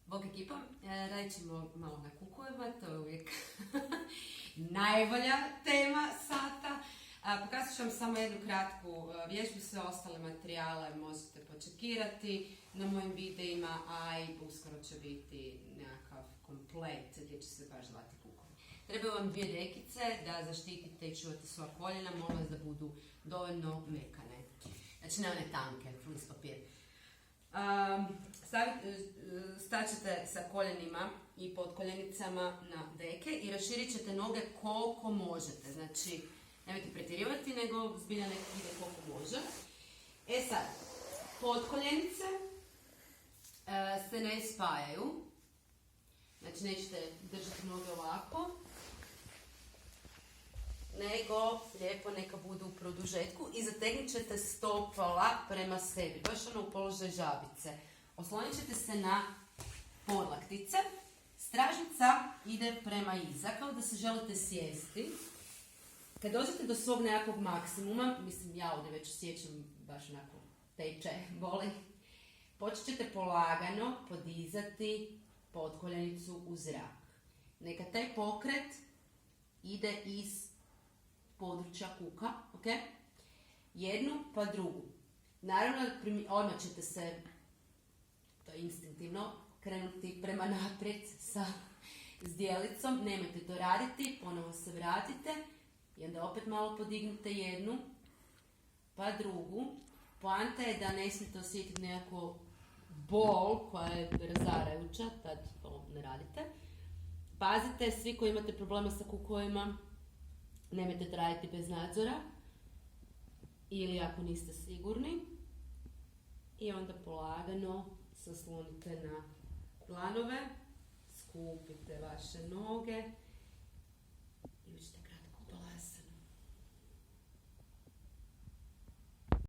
Bog ekipa, radit ćemo malo na kukovima, to je uvijek najbolja tema sata. Pokazat ću vam samo jednu kratku vježbu, sve ostale materijale možete počekirati na mojim videima, a i uskoro će biti nekakav komplet gdje će se baš zvati kukovi. Trebaju vam 2 rekice da zaštitite i čuvate svoja koljena, molim vas da budu dovoljno mekane. Znači ne one tanke, flis papir. Staćete sa koljenima i podkoljenicama na deke i raširit ćete noge koliko možete. Znači, nemojte pretjerivati, nego zbilja nek ide koliko može. E sad, podkoljenice se ne spajaju. Znači, nećete držati noge ovako, nego lijepo neka budu u produžetku i zategnut ćete stopala prema sebi, baš ono u položaj žabice. Oslonit ćete se na podlaktice, stražnica ide prema iza, kao da se želite sjesti. Kad dođete do svog nekakvog maksimuma, mislim ja ovdje već osjećam baš onako teče, boli, počet ćete polagano podizati podkoljenicu u zrak. Neka taj pokret ide iz područja kuka, ok? Jednu pa drugu. Naravno, odmah ćete se, to je instinktivno, krenuti prema naprijed sa zdjelicom. Nemojte to raditi, ponovo se vratite i onda opet malo podignite jednu pa drugu. Poanta je da ne smijete osjetiti nekako bol koja je razarajuća, tad to ne radite. Pazite, svi koji imate problema sa kukovima, nemojte to raditi bez nadzora ili ako niste sigurni. I onda polagano se oslonite na planove, skupite vaše noge